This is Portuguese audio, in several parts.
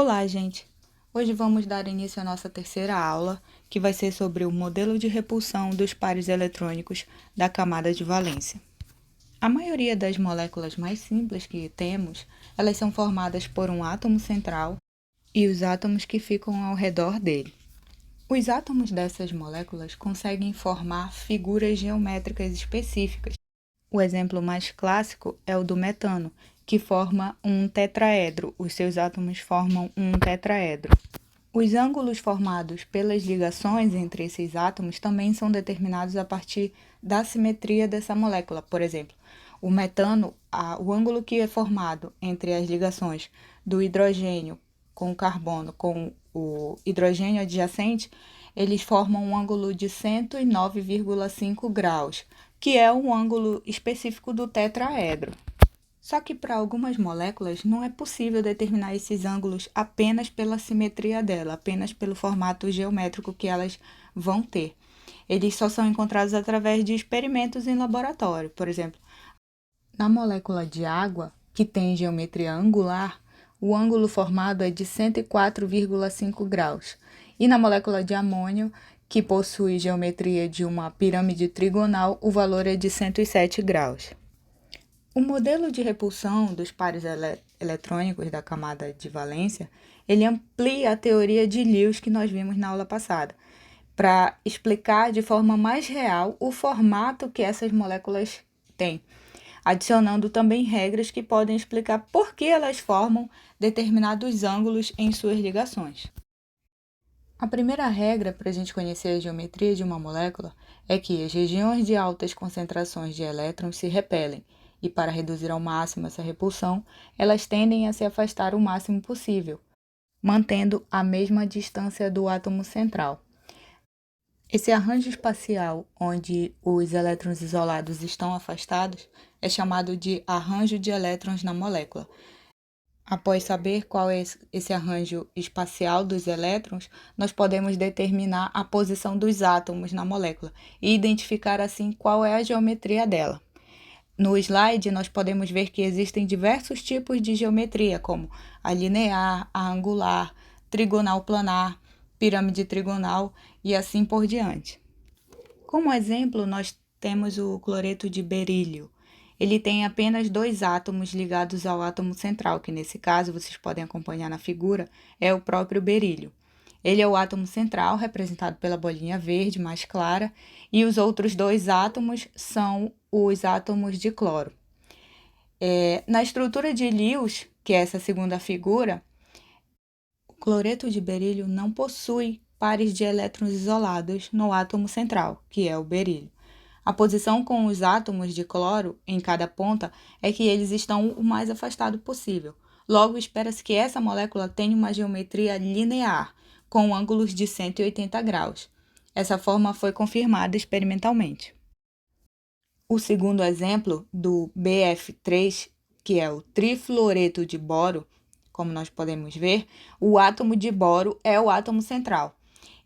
Olá, gente! Hoje vamos dar início à nossa terceira aula, que vai ser sobre o modelo de repulsão dos pares eletrônicos da camada de valência. A maioria das moléculas mais simples que temos, elas são formadas por um átomo central e os átomos que ficam ao redor dele. Os átomos dessas moléculas conseguem formar figuras geométricas específicas. O exemplo mais clássico é o do metano, que forma um tetraedro. Os seus átomos formam um tetraedro. Os ângulos formados pelas ligações entre esses átomos também são determinados a partir da simetria dessa molécula. Por exemplo, o metano, o ângulo que é formado entre as ligações do hidrogênio com o carbono com o hidrogênio adjacente, eles formam um ângulo de 109,5 graus, que é um ângulo específico do tetraedro. Só que para algumas moléculas não é possível determinar esses ângulos apenas pela simetria dela, apenas pelo formato geométrico que elas vão ter. Eles só são encontrados através de experimentos em laboratório. Por exemplo, na molécula de água, que tem geometria angular, o ângulo formado é de 104,5 graus. E na molécula de amônio, que possui geometria de uma pirâmide trigonal, o valor é de 107 graus. O modelo de repulsão dos pares eletrônicos da camada de valência, ele amplia a teoria de Lewis que nós vimos na aula passada, para explicar de forma mais real o formato que essas moléculas têm, adicionando também regras que podem explicar por que elas formam determinados ângulos em suas ligações. A primeira regra para a gente conhecer a geometria de uma molécula é que as regiões de altas concentrações de elétrons se repelem, e para reduzir ao máximo essa repulsão, elas tendem a se afastar o máximo possível, mantendo a mesma distância do átomo central. Esse arranjo espacial, onde os elétrons isolados estão afastados, é chamado de arranjo de elétrons na molécula. Após saber qual é esse arranjo espacial dos elétrons, nós podemos determinar a posição dos átomos na molécula e identificar assim qual é a geometria dela. No slide, nós podemos ver que existem diversos tipos de geometria, como a linear, a angular, trigonal planar, pirâmide trigonal e assim por diante. Como exemplo, nós temos o cloreto de berílio. Ele tem apenas dois átomos ligados ao átomo central, que nesse caso, vocês podem acompanhar na figura, é o próprio berílio. Ele é o átomo central, representado pela bolinha verde mais clara, e os outros dois átomos são os átomos de cloro. Na estrutura de Lewis, que é essa segunda figura, o cloreto de berílio não possui pares de elétrons isolados no átomo central, que é o berílio. A posição com os átomos de cloro em cada ponta é que eles estão o mais afastado possível. Logo, espera-se que essa molécula tenha uma geometria linear, com ângulos de 180 graus. Essa forma foi confirmada experimentalmente. O segundo exemplo do BF3, que é o trifluoreto de boro, como nós podemos ver, o átomo de boro é o átomo central.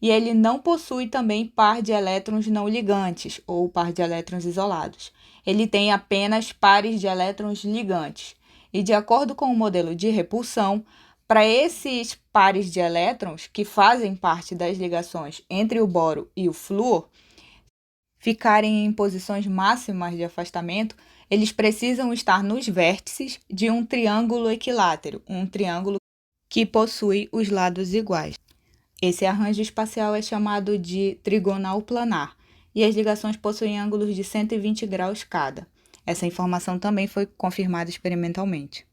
E ele não possui também par de elétrons não ligantes, ou par de elétrons isolados. Ele tem apenas pares de elétrons ligantes. E de acordo com o modelo de repulsão, para esses pares de elétrons que fazem parte das ligações entre o boro e o flúor ficarem em posições máximas de afastamento, eles precisam estar nos vértices de um triângulo equilátero, um triângulo que possui os lados iguais. Esse arranjo espacial é chamado de trigonal planar e as ligações possuem ângulos de 120 graus cada. Essa informação também foi confirmada experimentalmente.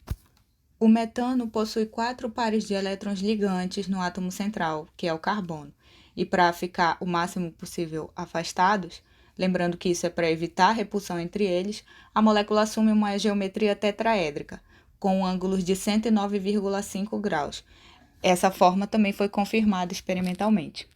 O metano possui 4 pares de elétrons ligantes no átomo central, que é o carbono, e para ficar o máximo possível afastados, lembrando que isso é para evitar a repulsão entre eles, a molécula assume uma geometria tetraédrica, com ângulos de 109,5 graus. Essa forma também foi confirmada experimentalmente.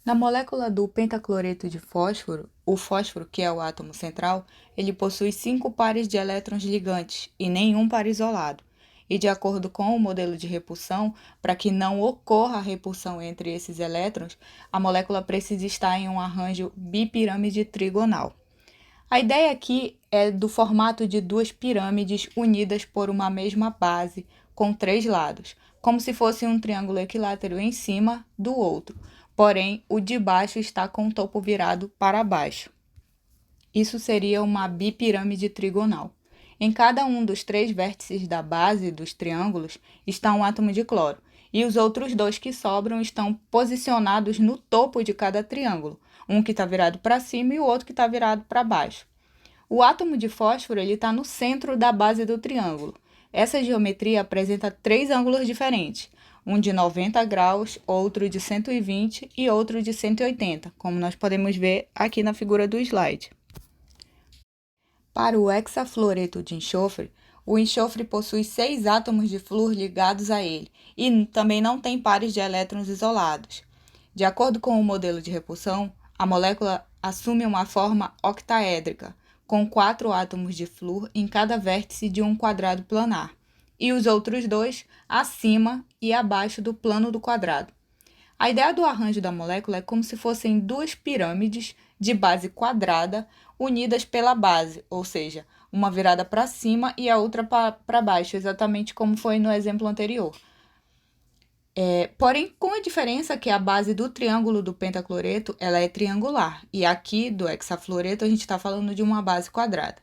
Na molécula do pentacloreto de fósforo, o fósforo, que é o átomo central, ele possui 5 pares de elétrons ligantes e nenhum par isolado. E de acordo com o modelo de repulsão, para que não ocorra a repulsão entre esses elétrons, a molécula precisa estar em um arranjo bipirâmide trigonal. A ideia aqui é do formato de duas pirâmides unidas por uma mesma base, com 3 lados, como se fosse um triângulo equilátero em cima do outro, porém o de baixo está com o topo virado para baixo. Isso seria uma bipirâmide trigonal. Em cada um dos 3 vértices da base dos triângulos está um átomo de cloro, e os outros 2 que sobram estão posicionados no topo de cada triângulo, um que está virado para cima e o outro que está virado para baixo. O átomo de fósforo está no centro da base do triângulo. Essa geometria apresenta 3 ângulos diferentes, um de 90 graus, outro de 120 e outro de 180, como nós podemos ver aqui na figura do slide. Para o hexafluoreto de enxofre, o enxofre possui 6 átomos de flúor ligados a ele e também não tem pares de elétrons isolados. De acordo com o modelo de repulsão, a molécula assume uma forma octaédrica, com 4 átomos de flúor em cada vértice de um quadrado planar, e os outros 2 acima e abaixo do plano do quadrado. A ideia do arranjo da molécula é como se fossem 2 pirâmides de base quadrada unidas pela base, ou seja, uma virada para cima e a outra para baixo, exatamente como foi no exemplo anterior. Porém, com a diferença que a base do triângulo do pentacloreto ela é triangular, e aqui do hexafluoreto a gente está falando de uma base quadrada.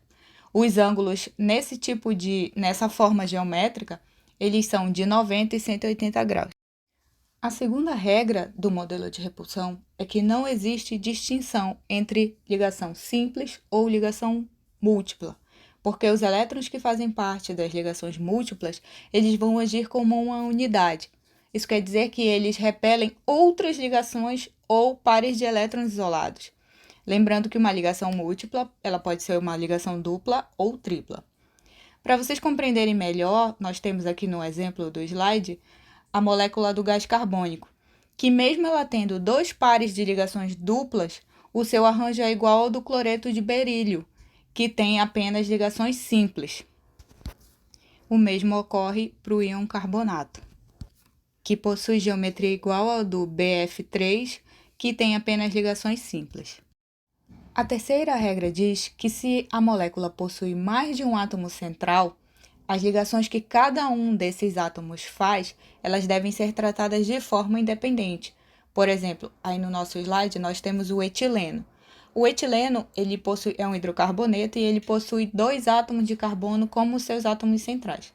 Os ângulos nessa forma geométrica, eles são de 90 e 180 graus. A segunda regra do modelo de repulsão é que não existe distinção entre ligação simples ou ligação múltipla, porque os elétrons que fazem parte das ligações múltiplas, eles vão agir como uma unidade. Isso quer dizer que eles repelem outras ligações ou pares de elétrons isolados. Lembrando que uma ligação múltipla, ela pode ser uma ligação dupla ou tripla. Para vocês compreenderem melhor, nós temos aqui no exemplo do slide a molécula do gás carbônico, que mesmo ela tendo 2 pares de ligações duplas, o seu arranjo é igual ao do cloreto de berílio, que tem apenas ligações simples. O mesmo ocorre para o íon carbonato, que possui geometria igual ao do BF3, que tem apenas ligações simples. A terceira regra diz que se a molécula possui mais de um átomo central, as ligações que cada um desses átomos faz, elas devem ser tratadas de forma independente. Por exemplo, aí no nosso slide nós temos o etileno. O etileno é um hidrocarboneto e ele possui 2 átomos de carbono como seus átomos centrais.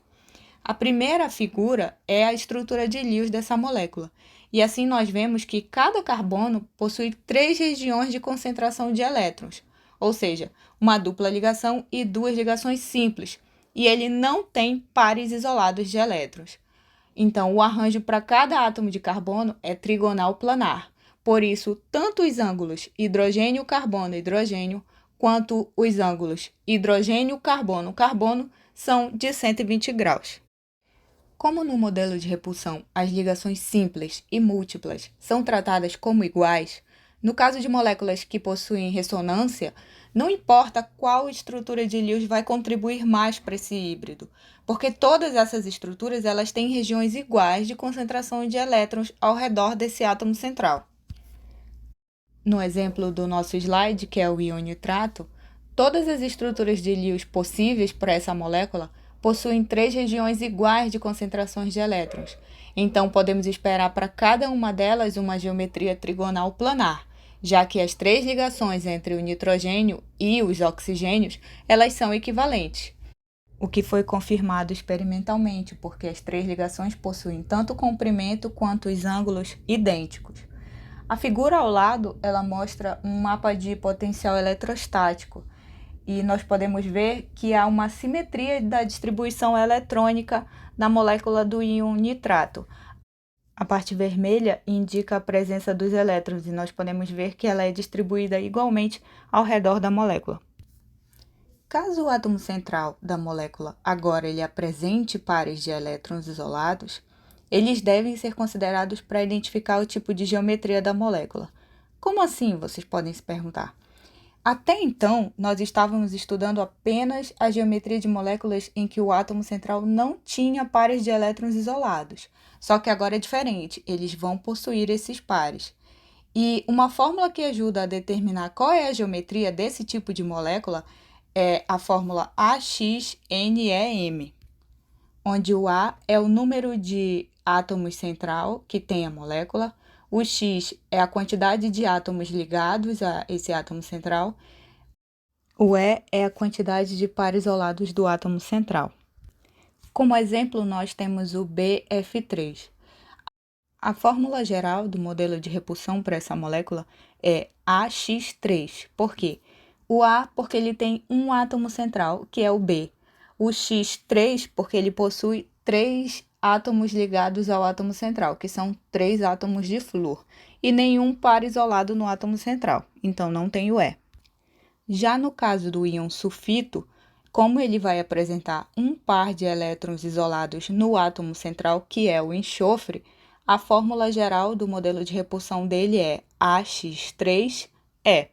A primeira figura é a estrutura de Lewis dessa molécula. E assim nós vemos que cada carbono possui 3 regiões de concentração de elétrons, ou seja, uma dupla ligação e 2 ligações simples, e ele não tem pares isolados de elétrons. Então, o arranjo para cada átomo de carbono é trigonal planar. Por isso, tanto os ângulos hidrogênio-carbono-hidrogênio, quanto os ângulos hidrogênio-carbono-carbono são de 120 graus. Como no modelo de repulsão as ligações simples e múltiplas são tratadas como iguais, no caso de moléculas que possuem ressonância, não importa qual estrutura de Lewis vai contribuir mais para esse híbrido, porque todas essas estruturas elas têm regiões iguais de concentração de elétrons ao redor desse átomo central. No exemplo do nosso slide, que é o íon nitrato, todas as estruturas de Lewis possíveis para essa molécula possuem 3 regiões iguais de concentrações de elétrons. Então, podemos esperar para cada uma delas uma geometria trigonal planar, já que as 3 ligações entre o nitrogênio e os oxigênios, elas são equivalentes. O que foi confirmado experimentalmente, porque as 3 ligações possuem tanto o comprimento quanto os ângulos idênticos. A figura ao lado, ela mostra um mapa de potencial eletrostático, e nós podemos ver que há uma simetria da distribuição eletrônica na molécula do íon nitrato. A parte vermelha indica a presença dos elétrons e nós podemos ver que ela é distribuída igualmente ao redor da molécula. Caso o átomo central da molécula agora ele apresente pares de elétrons isolados, eles devem ser considerados para identificar o tipo de geometria da molécula. Como assim, vocês podem se perguntar? Até então, nós estávamos estudando apenas a geometria de moléculas em que o átomo central não tinha pares de elétrons isolados. Só que agora é diferente, eles vão possuir esses pares. E uma fórmula que ajuda a determinar qual é a geometria desse tipo de molécula é a fórmula AXNEM. onde o A é o número de átomos central que tem a molécula, o X é a quantidade de átomos ligados a esse átomo central, o E é a quantidade de pares isolados do átomo central. Como exemplo, nós temos o BF3. A fórmula geral do modelo de repulsão para essa molécula é AX3. Por quê? O A porque ele tem um átomo central, que é o B. O X3 porque ele possui 3 átomos ligados ao átomo central, que são 3 átomos de flúor, e nenhum par isolado no átomo central, então não tem o E. Já no caso do íon sulfito, como ele vai apresentar um par de elétrons isolados no átomo central, que é o enxofre, a fórmula geral do modelo de repulsão dele é AX3E.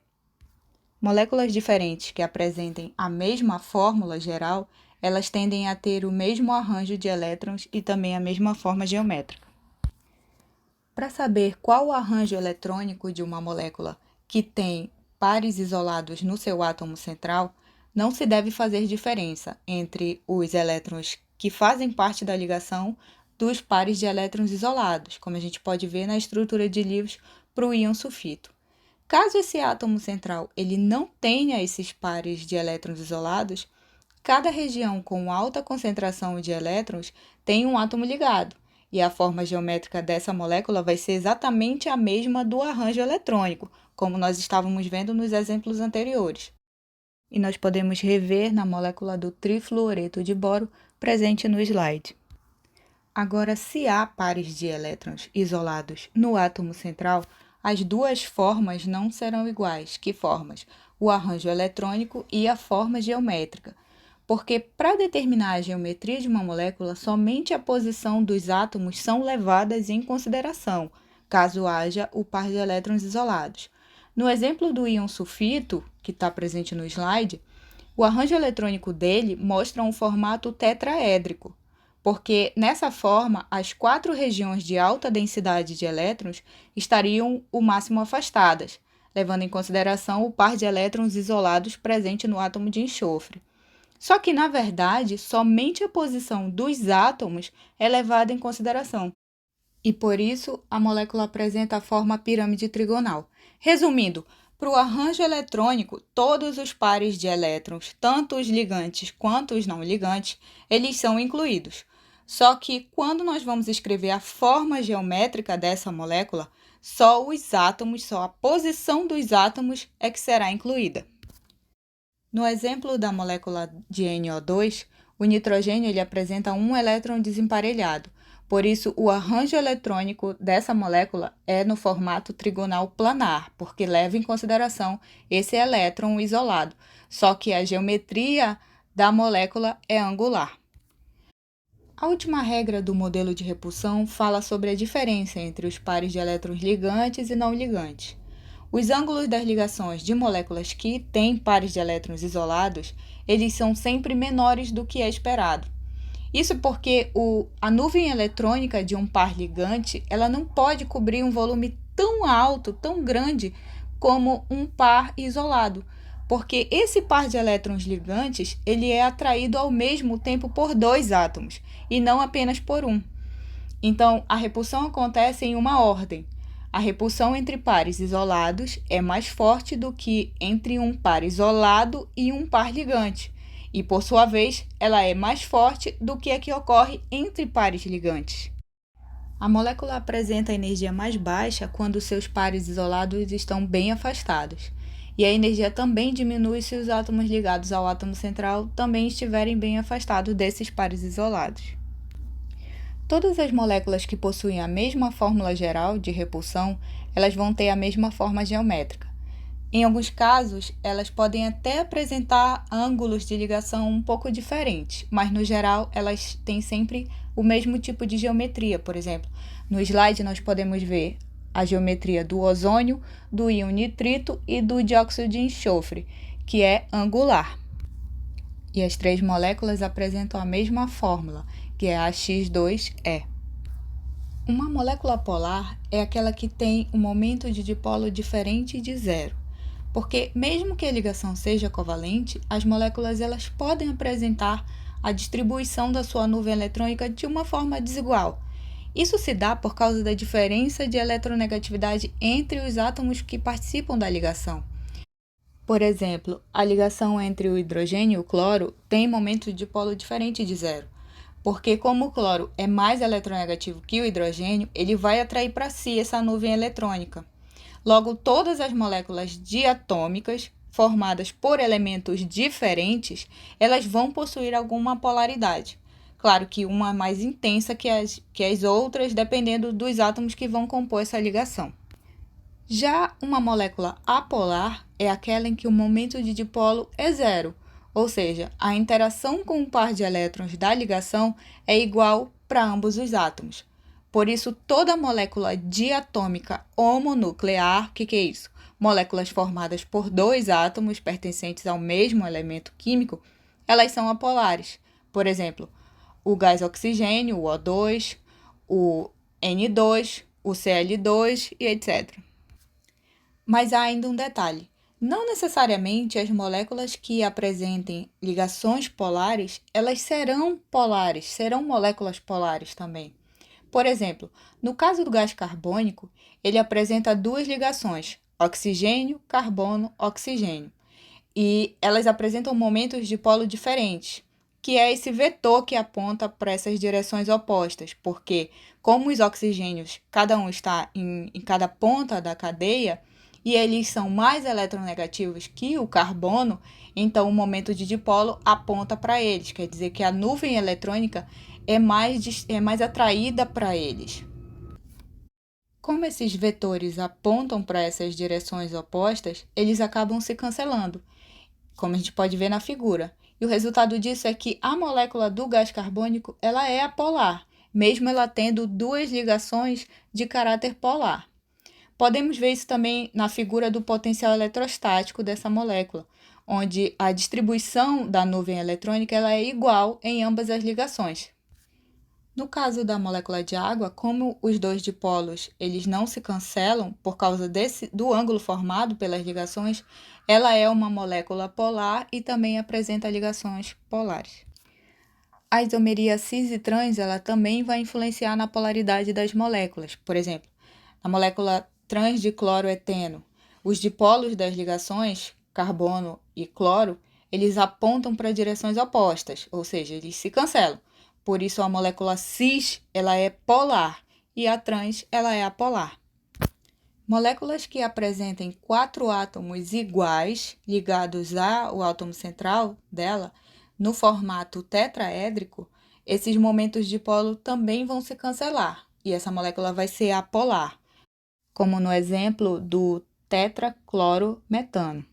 Moléculas diferentes que apresentem a mesma fórmula geral, elas tendem a ter o mesmo arranjo de elétrons e também a mesma forma geométrica. Para saber qual o arranjo eletrônico de uma molécula que tem pares isolados no seu átomo central, não se deve fazer diferença entre os elétrons que fazem parte da ligação dos pares de elétrons isolados, como a gente pode ver na estrutura de Lewis para o íon sulfito. Caso esse átomo central ele não tenha esses pares de elétrons isolados, cada região com alta concentração de elétrons tem um átomo ligado, e a forma geométrica dessa molécula vai ser exatamente a mesma do arranjo eletrônico, como nós estávamos vendo nos exemplos anteriores. E nós podemos rever na molécula do trifluoreto de boro presente no slide. Agora, se há pares de elétrons isolados no átomo central, as duas formas não serão iguais. Que formas? O arranjo eletrônico e a forma geométrica. Porque para determinar a geometria de uma molécula, somente a posição dos átomos são levadas em consideração, caso haja o par de elétrons isolados. No exemplo do íon sulfito, que está presente no slide, o arranjo eletrônico dele mostra um formato tetraédrico, porque nessa forma as 4 regiões de alta densidade de elétrons estariam o máximo afastadas, levando em consideração o par de elétrons isolados presente no átomo de enxofre. Só que, na verdade, somente a posição dos átomos é levada em consideração, e por isso a molécula apresenta a forma pirâmide trigonal. Resumindo, para o arranjo eletrônico, todos os pares de elétrons, tanto os ligantes quanto os não ligantes, eles são incluídos. Só que quando nós vamos escrever a forma geométrica dessa molécula, só os átomos, só a posição dos átomos é que será incluída. No exemplo da molécula de NO2, o nitrogênio ele apresenta um elétron desemparelhado. Por isso, o arranjo eletrônico dessa molécula é no formato trigonal planar, porque leva em consideração esse elétron isolado. Só que a geometria da molécula é angular. A última regra do modelo de repulsão fala sobre a diferença entre os pares de elétrons ligantes e não ligantes. Os ângulos das ligações de moléculas que têm pares de elétrons isolados, eles são sempre menores do que é esperado. Isso porque a nuvem eletrônica de um par ligante, ela não pode cobrir um volume tão alto, tão grande, como um par isolado, porque esse par de elétrons ligantes, ele é atraído ao mesmo tempo por 2 átomos, e não apenas por um. Então, a repulsão acontece em uma ordem. A repulsão entre pares isolados é mais forte do que entre um par isolado e um par ligante, e, por sua vez, ela é mais forte do que a que ocorre entre pares ligantes. A molécula apresenta energia mais baixa quando seus pares isolados estão bem afastados, e a energia também diminui se os átomos ligados ao átomo central também estiverem bem afastados desses pares isolados. Todas as moléculas que possuem a mesma fórmula geral de repulsão, elas vão ter a mesma forma geométrica. Em alguns casos, elas podem até apresentar ângulos de ligação um pouco diferentes, mas no geral elas têm sempre o mesmo tipo de geometria. Por exemplo, no slide nós podemos ver a geometria do ozônio, do íon nitrito e do dióxido de enxofre, que é angular. E as 3 moléculas apresentam a mesma fórmula, que é a X2E. Uma molécula polar é aquela que tem um momento de dipolo diferente de zero, porque mesmo que a ligação seja covalente, as moléculas elas podem apresentar a distribuição da sua nuvem eletrônica de uma forma desigual. Isso se dá por causa da diferença de eletronegatividade entre os átomos que participam da ligação. Por exemplo, a ligação entre o hidrogênio e o cloro tem momento de dipolo diferente de zero, porque como o cloro é mais eletronegativo que o hidrogênio, ele vai atrair para si essa nuvem eletrônica. Logo, todas as moléculas diatômicas, formadas por elementos diferentes, elas vão possuir alguma polaridade. Claro que uma é mais intensa que as outras, dependendo dos átomos que vão compor essa ligação. Já uma molécula apolar é aquela em que o momento de dipolo é zero, ou seja, a interação com o par de elétrons da ligação é igual para ambos os átomos. Por isso, toda molécula diatômica homonuclear, o que é isso? Moléculas formadas por dois átomos pertencentes ao mesmo elemento químico, elas são apolares. Por exemplo, o gás oxigênio, o O2, o N2, o Cl2 e etc. Mas há ainda um detalhe. Não necessariamente as moléculas que apresentem ligações polares, elas serão polares, serão moléculas polares também. Por exemplo, no caso do gás carbônico, ele apresenta duas ligações, oxigênio, carbono, oxigênio. E elas apresentam momentos de polo diferentes, que é esse vetor que aponta para essas direções opostas, porque como os oxigênios, cada um está em cada ponta da cadeia, e eles são mais eletronegativos que o carbono, então o momento de dipolo aponta para eles, quer dizer que a nuvem eletrônica é mais atraída para eles. Como esses vetores apontam para essas direções opostas, eles acabam se cancelando, como a gente pode ver na figura. E o resultado disso é que a molécula do gás carbônico ela é apolar, mesmo ela tendo duas ligações de caráter polar. Podemos ver isso também na figura do potencial eletrostático dessa molécula, onde a distribuição da nuvem eletrônica ela é igual em ambas as ligações. No caso da molécula de água, como os dois dipolos eles não se cancelam por causa do ângulo formado pelas ligações, ela é uma molécula polar e também apresenta ligações polares. A isomeria cis e trans ela também vai influenciar na polaridade das moléculas. Por exemplo, a molécula trans de cloroeteno, os dipolos das ligações carbono e cloro, eles apontam para direções opostas, ou seja, eles se cancelam. Por isso, a molécula cis ela é polar e a trans ela é apolar. Moléculas que apresentem 4 átomos iguais ligados ao átomo central dela, no formato tetraédrico, esses momentos de dipolo também vão se cancelar e essa molécula vai ser apolar, como no exemplo do tetraclorometano.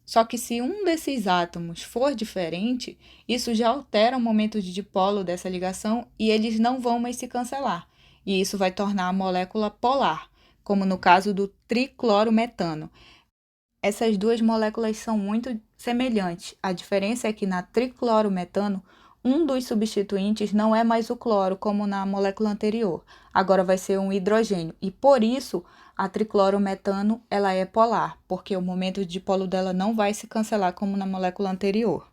Só que se um desses átomos for diferente, isso já altera o momento de dipolo dessa ligação e eles não vão mais se cancelar. E isso vai tornar a molécula polar, como no caso do triclorometano. Essas duas moléculas são muito semelhantes. A diferença é que na triclorometano, um dos substituintes não é mais o cloro, como na molécula anterior. Agora vai ser um hidrogênio. E por isso, a triclorometano ela é polar, porque o momento de dipolo dela não vai se cancelar como na molécula anterior.